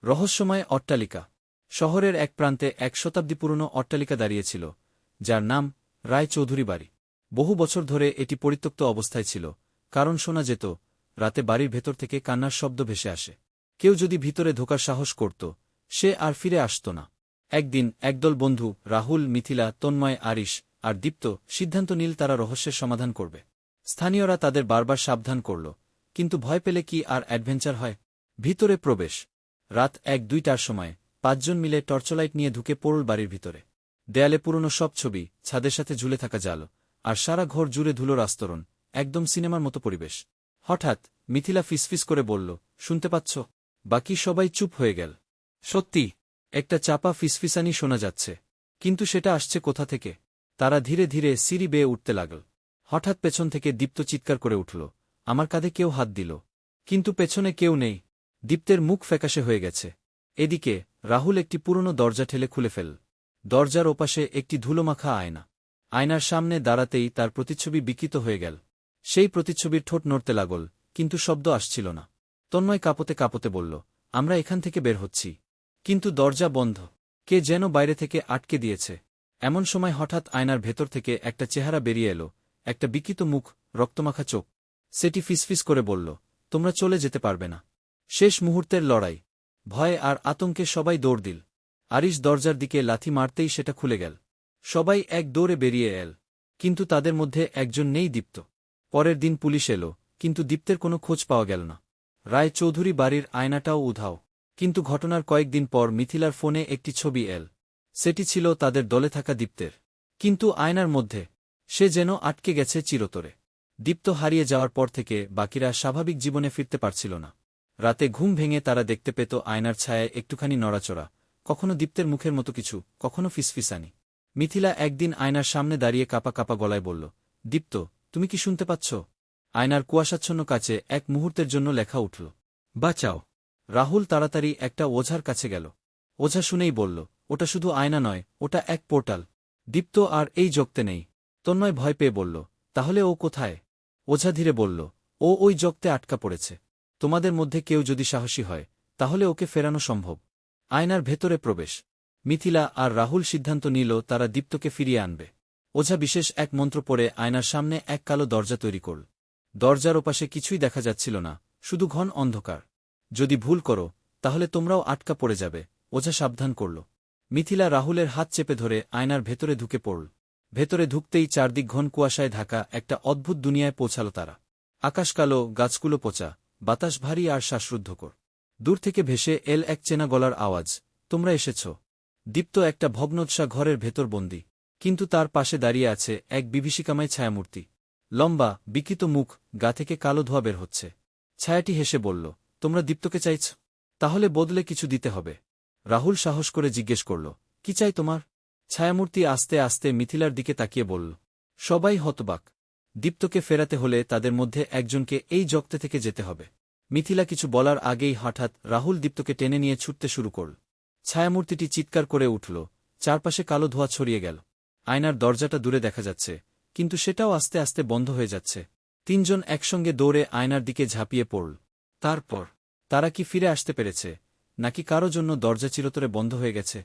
রহস্যময় অট্টালিকা। শহরের এক প্রান্তে এক শতাব্দী পুরনো অট্টালিকা দাঁড়িয়েছিল, যার নাম রায় চৌধুরী বাড়ি। বহু বছর ধরে এটি পরিত্যক্ত অবস্থায় ছিল, কারণ শোনা যেত রাতে বাড়ির ভেতর থেকে কান্নার শব্দ ভেসে আসে। কেউ যদি ভিতরে ঢোকার সাহস করত, সে আর ফিরে আসত না। একদিন একদল বন্ধু রাহুল, মিথিলা, তন্ময়, আরিশ আর দীপ্ত সিদ্ধান্ত নিল তারা রহস্যের সমাধান করবে। স্থানীয়রা তাদের বারবার সাবধান করল, কিন্তু ভয় পেলে কি আর অ্যাডভেঞ্চার হয়? ভিতরে প্রবেশ। রাত 1-2টার সময় 5 জন মিলে টর্চলাইট নিয়ে ঢুকে পড়ল বাড়ির ভিতরে। দেয়ালে পুরনো সব ছবি, ছাদের সাথে ঝুলে থাকা জাল, আর সারা ঘর জুড়ে ধুলোর আস্তরণ, একদম সিনেমার মতো পরিবেশ। হঠাৎ মিথিলা ফিসফিস করে বলল, শুনতে পাচ্ছ? বাকি সবাই চুপ হয়ে গেল। সত্যি, একটা চাপা ফিসফিসানি শোনা যাচ্ছে, কিন্তু সেটা আসছে কোথা থেকে? তারা ধীরে ধীরে সিঁড়ি বেয়ে উঠতে লাগল। হঠাৎ পেছন থেকে দীপ্ত চিৎকার করে উঠল, আমার কাঁধে কেউ হাত দিল। কিন্তু পেছনে কেউ নেই। দীপ্তের মুখ ফ্যাকাশে হয়ে গেছে। এদিকে রাহুল একটি পুরনো দরজা ঠেলে খুলে ফেলল। দরজার ওপাশে একটি ধুলোমাখা আয়না। আয়নার সামনে দাঁড়াতেই তার প্রতিচ্ছবি বিকৃত হয়ে গেল। সেই প্রতিচ্ছবির ঠোঁট নড়তে লাগল, কিন্তু শব্দ আসছিল না। তন্ময় কাঁপতে কাঁপতে বলল, আমরা এখান থেকে বের হচ্ছি, কিন্তু দরজা বন্ধ। কে যেন বাইরে থেকে আটকে দিয়েছে। এমন সময় হঠাৎ আয়নার ভেতর থেকে একটা চেহারা বেরিয়ে এলো, একটা বিকৃত মুখ, রক্তমাখা চোখ। সেটি ফিসফিস করে বলল, তোমরা চলে যেতে পারবে না। শেষ মুহূর্তের লড়াই। ভয়ে আর আতঙ্কে সবাই দৌড় দিল। আরিশ দরজার দিকে লাথি মারতেই সেটা খুলে গেল। সবাই এক দৌড়ে বেরিয়ে এল, কিন্তু তাদের মধ্যে একজন নেই, দীপ্ত। পরের দিন পুলিশ এলো, কিন্তু দীপ্তের কোনো খোঁজ পাওয়া গেল না। রায় চৌধুরী বাড়ির আয়নাটাও উধাও। কিন্তু ঘটনার কয়েকদিন পর মিথিলার ফোনে একটি ছবি এল। সেটি ছিল তাদের দলে থাকা দীপ্তের, কিন্তু আয়নার মধ্যে। সে যেন আটকে গেছে চিরতরে। দীপ্ত হারিয়ে যাওয়ার পর থেকে বাকিরা স্বাভাবিক জীবনে ফিরতে পারছিল না। রাতে ঘুম ভেঙে তারা দেখতে পেত আয়নার ছায়ায় একটুখানি নড়াচড়া, কখনো দীপ্তের মুখের মতো কিছু, কখনো ফিসফিসানি। মিথিলা একদিন আয়নার সামনে দাঁড়িয়ে কাঁপা কাঁপা গলায় বলল, দীপ্ত, তুমি কি শুনতে পাচ্ছ? আয়নার কুয়াশাচ্ছন্ন কাছে এক মুহূর্তের জন্য লেখা উঠল, বাঁচাও। রাহুল তাড়াতাড়ি একটা ওঝার কাছে গেল। ওঝা শুনেই বলল, ওটা শুধু আয়না নয়, ওটা এক পোর্টাল। দীপ্ত আর এই জগতে নেই। তন্ময় ভয় পেয়ে বলল, তাহলে ও কোথায়? ওঝা ধীরে বলল, ও ওই জগতে আটকা পড়েছে। তোমাদের মধ্যে কেউ যদি সাহসী হয়, তাহলে ওকে ফেরানো সম্ভব। আয়নার ভেতরে প্রবেশ। মিথিলা আর রাহুল সিদ্ধান্ত নিল তারা দীপ্তকে ফিরিয়ে আনবে। ওঝা বিশেষ এক মন্ত্র পড়ে আয়নার সামনে এক কালো দরজা তৈরি করল। দরজার ওপাশে কিছুই দেখা যাচ্ছিল না, শুধু ঘন অন্ধকার। যদি ভুল করো, তাহলে তোমরাও আটকা পড়ে যাবে, ওঝা সাবধান করল। মিথিলা রাহুলের হাত চেপে ধরে আয়নার ভেতরে ঢুকে পড়ল। ভেতরে ঢুকতেই চারদিক ঘন কুয়াশায় ঢাকা একটা অদ্ভুত দুনিয়ায় পৌঁছাল তারা। আকাশ কালো, গাছগুলো পচা, বাতাস ভারী আর শ্বাসরুদ্ধকর। দূর থেকে ভেসে এল এক চেনা গলার আওয়াজ, তোমরা এসেছ। দীপ্ত একটা ভগ্নোৎসা ঘরের ভেতর বন্দী, কিন্তু তার পাশে দাঁড়িয়ে আছে এক বিভীষিকাময় ছায়ামূর্তি। লম্বা, বিকৃত মুখ, গা থেকে কালো ধোঁয়া বের হচ্ছে। ছায়াটি হেসে বলল, তোমরা দীপ্তকে চাইছ? তাহলে বদলে কিছু দিতে হবে। রাহুল সাহস করে জিজ্ঞেস করল, কি চাই তোমার? ছায়ামূর্তি আস্তে আস্তে মিথিলার দিকে তাকিয়ে বলল। সবাই হতবাক। দীপ্তকে ফেরাতে হলে তাদের মধ্যে একজনকে এই জগতে থেকে যেতে হবে। মিথিলা কিছু বলার আগেই হঠাৎ রাহুল দীপ্তকে টেনে নিয়ে ছুটতে শুরু করল। ছায়ামূর্তিটি চিৎকার করে উঠল, চারপাশে কালো ধোঁয়া ছড়িয়ে গেল। আয়নার দরজাটা দূরে দেখা যাচ্ছে, কিন্তু সেটাও আস্তে আস্তে বন্ধ হয়ে যাচ্ছে। তিনজন একসঙ্গে দৌড়ে আয়নার দিকে ঝাঁপিয়ে পড়ল। তারপর তারা কি ফিরে আসতে পেরেছে, নাকি কারো জন্য দরজা চিরতরে বন্ধ হয়ে গেছে?